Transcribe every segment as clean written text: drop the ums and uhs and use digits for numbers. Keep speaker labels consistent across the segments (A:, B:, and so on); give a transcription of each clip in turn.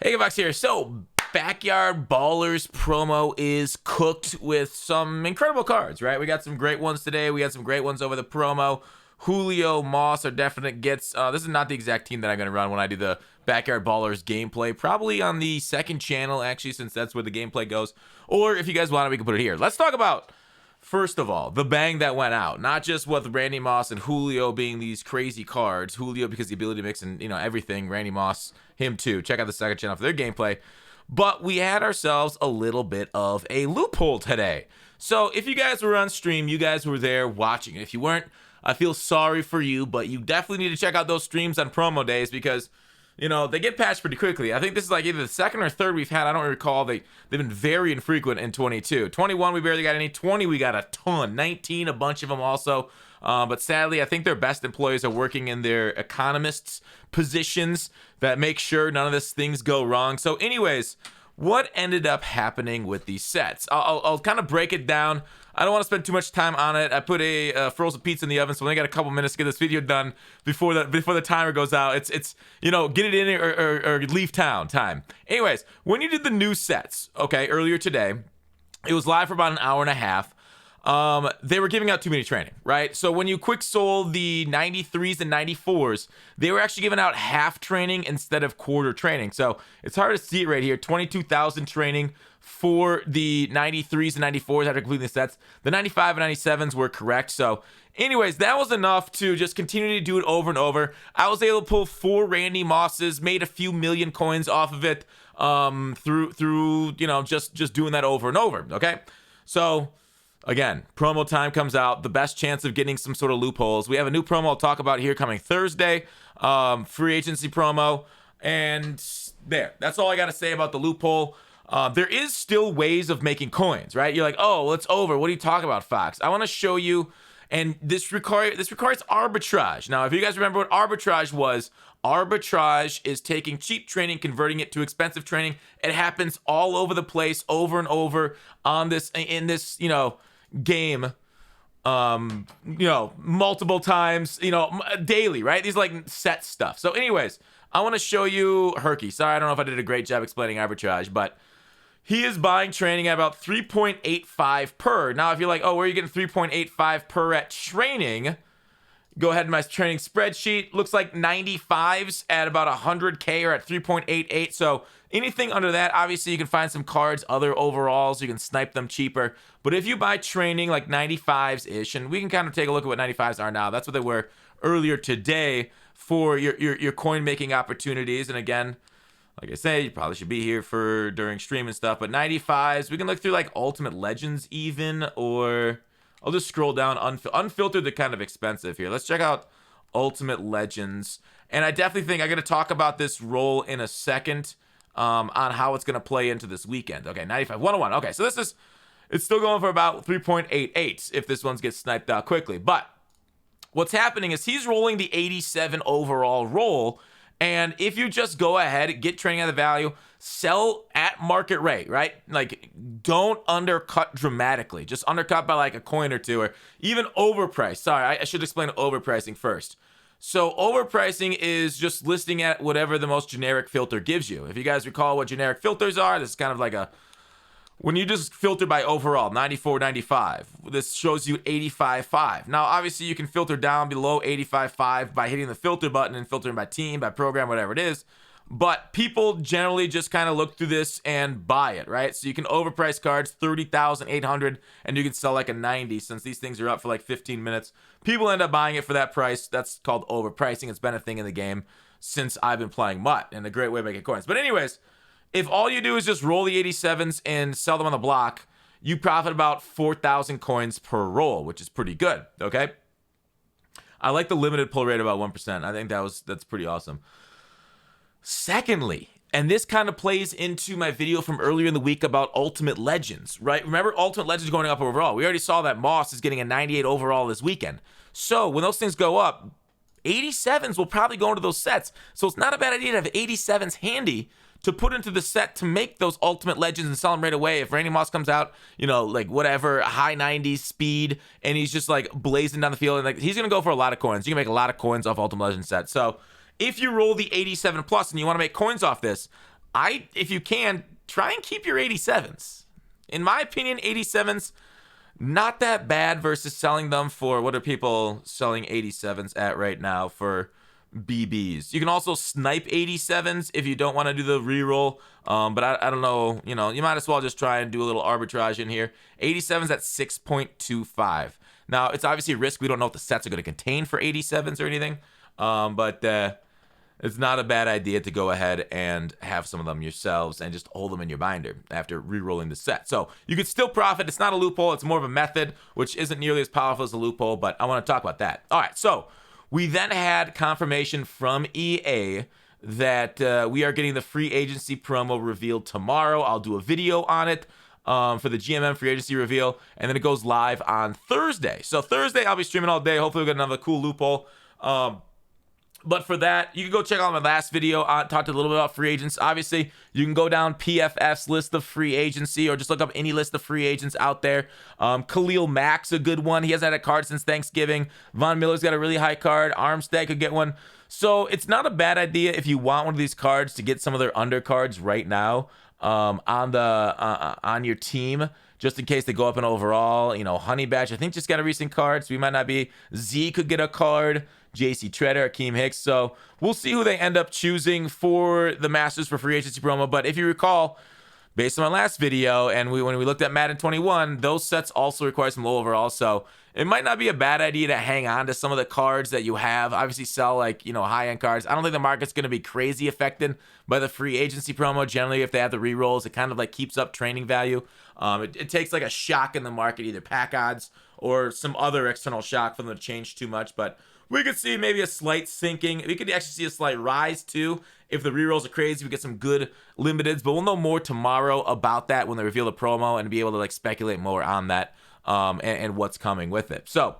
A: Hey, Vox here. So, Backyard Ballers promo is cooked with some incredible cards, right? We got some great ones today. We had some great ones over the promo. Julio, Moss are definite gets. This is not the exact team that I'm going to run when I do the Backyard Ballers gameplay. Probably on the second channel, actually, since that's where the gameplay goes. Or if you guys want it, we can put it here. Let's talk about, first of all, the bang that went out. Not just with Randy Moss and Julio being these crazy cards. Julio because the ability to mix and, everything. Randy Moss, him too. Check out the second channel for their gameplay. But we had ourselves a little bit of a loophole today. So if you guys were on stream, you guys were there watching. If you weren't, I feel sorry for you, but you definitely need to check out those streams on promo days because, they get patched pretty quickly. I think this is like either the second or third we've had. I don't recall. They've been very infrequent in 22. 21, we barely got any. 20, we got a ton. 19, a bunch of them also. But sadly, I think their best employees are working in their economists' positions that make sure none of these things go wrong. So anyways, what ended up happening with these sets? I'll kind of break it down. I don't want to spend too much time on it. I put a frozen pizza in the oven, so we only got a couple minutes to get this video done before the timer goes out. It's get it in or leave town time. Anyways, when you did the new sets, okay, earlier today, it was live for about an hour and a half. They were giving out too many training, right? So when you quick sold the 93s and 94s, they were actually giving out half training instead of quarter training. So it's hard to see it right here. 22,000 training for the 93s and 94s after completing the sets. The 95 and 97s were correct. So anyways, that was enough to just continue to do it over and over. I was able to pull 4 Randy Mosses, made a few million coins off of it, through just doing that over and over. Okay. So again, promo time comes out, the best chance of getting some sort of loopholes. We have a new promo I'll talk about here coming Thursday, free agency promo, and that's all I got to say about the loophole. There is still ways of making coins, right? You're like, oh, it's over. What are you talking about, Fox? I want to show you, and this requires arbitrage. Now, if you guys remember what arbitrage was, arbitrage is taking cheap training, converting it to expensive training. It happens all over the place, over and over in this game, multiple times, daily, right? These like set stuff. So anyways, I want to show you Herky. Sorry, I don't know if I did a great job explaining arbitrage, but he is buying training at about 3.85 per. Now, if you're like, oh, where are you getting 3.85 per at training? Go ahead to my training spreadsheet. Looks like 95s at about 100K or at 3.88. So anything under that, obviously you can find some cards, other overalls. You can snipe them cheaper. But if you buy training like 95s-ish, and we can kind of take a look at what 95s are now. That's what they were earlier today for your coin making opportunities. And again, like I say, you probably should be here for during stream and stuff. But 95s, we can look through like Ultimate Legends even, or I'll just scroll down. Unfiltered, they're kind of expensive here. Let's check out Ultimate Legends. And I definitely think I'm going to talk about this roll in a second on how it's going to play into this weekend. Okay, 95, 101. Okay, so it's still going for about 3.88 if this one gets sniped out quickly. But what's happening is he's rolling the 87 overall roll. And if you just go ahead, get training at the value, sell at market rate, right? Like, don't undercut dramatically. Just undercut by like a coin or two, or even overprice. Sorry, I should explain overpricing first. So overpricing is just listing at whatever the most generic filter gives you. If you guys recall what generic filters are, this is kind of like when you just filter by overall, 94, 95, this shows you 85.5. Now, obviously, you can filter down below 85.5 by hitting the filter button and filtering by team, by program, whatever it is. But people generally just kind of look through this and buy it, right? So you can overprice cards, 30,800, and you can sell like a 90 since these things are up for like 15 minutes. People end up buying it for that price. That's called overpricing. It's been a thing in the game since I've been playing MUT, and a great way to make coins. But anyways, if all you do is just roll the 87s and sell them on the block, you profit about 4,000 coins per roll, which is pretty good, okay? I like the limited pull rate about 1%. I think that's pretty awesome. Secondly, and this kind of plays into my video from earlier in the week about Ultimate Legends, right? Remember, Ultimate Legends going up overall. We already saw that Moss is getting a 98 overall this weekend. So when those things go up, 87s will probably go into those sets. So it's not a bad idea to have 87s handy to put into the set to make those Ultimate Legends and sell them right away. If Randy Moss comes out, like whatever, high 90s speed, and he's just like blazing down the field, and like he's going to go for a lot of coins. You can make a lot of coins off Ultimate Legends sets. So if you roll the 87 plus and you want to make coins off this, if you can, try and keep your 87s. In my opinion, 87s, not that bad versus selling them for, what are people selling 87s at right now for BBs? You can also snipe 87s if you don't want to do the reroll. But I don't know, you might as well just try and do a little arbitrage in here. 87s at 6.25. Now, it's obviously a risk. We don't know what the sets are going to contain for 87s or anything. But it's not a bad idea to go ahead and have some of them yourselves and just hold them in your binder after re-rolling the set. So you could still profit. It's not a loophole. It's more of a method, which isn't nearly as powerful as a loophole, but I want to talk about that. All right, so we then had confirmation from EA that we are getting the free agency promo revealed tomorrow. I'll do a video on it for the GMM free agency reveal, and then it goes live on Thursday. So Thursday, I'll be streaming all day. Hopefully we'll get another cool loophole. But for that, you can go check out my last video. I talked a little bit about free agents. Obviously, you can go down PFF's list of free agency or just look up any list of free agents out there. Khalil Mack's a good one. He hasn't had a card since Thanksgiving. Von Miller's got a really high card. Armstead could get one. So it's not a bad idea if you want one of these cards to get some of their undercards right now on your team, just in case they go up in overall. Honey Badge, I think, just got a recent card, so we might not be. Z could get a card. JC Treader, Akeem Hicks. So we'll see who they end up choosing for the Masters for free agency promo. But if you recall, based on my last video, and when we looked at Madden 21, those sets also require some low overall. So it might not be a bad idea to hang on to some of the cards that you have. Obviously sell high-end cards. I don't think the market's going to be crazy affected by the free agency promo. Generally, if they have the rerolls, it kind of keeps up training value. It takes a shock in the market, either pack odds or some other external shock for them to change too much. But we could see maybe a slight sinking. We could actually see a slight rise too. If the rerolls are crazy, we get some good limiteds. But we'll know more tomorrow about that when they reveal the promo and be able to speculate more on that and what's coming with it. So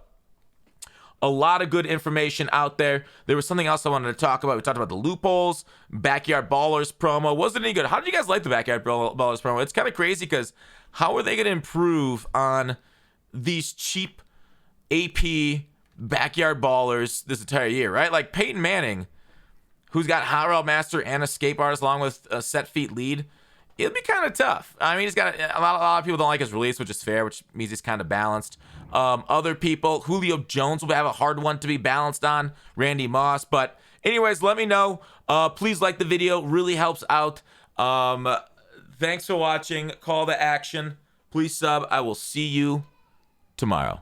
A: a lot of good information out there. There was something else I wanted to talk about. We talked about the loopholes, Backyard Ballers promo. Wasn't any good. How did you guys like the Backyard Ballers promo? It's kind of crazy because how are they going to improve on these cheap AP Backyard Ballers this entire year, right? Peyton Manning, who's got Hot Rod Master and Escape Artist along with a set feet lead, it'll be kind of tough. I mean, he's got a lot of people don't like his release, which is fair, which means he's kind of balanced. Other people, Julio Jones will have a hard one to be balanced on, Randy Moss. But anyways, let me know. Please like the video. Really helps out. Thanks for watching. Call to action. Please sub. I will see you tomorrow.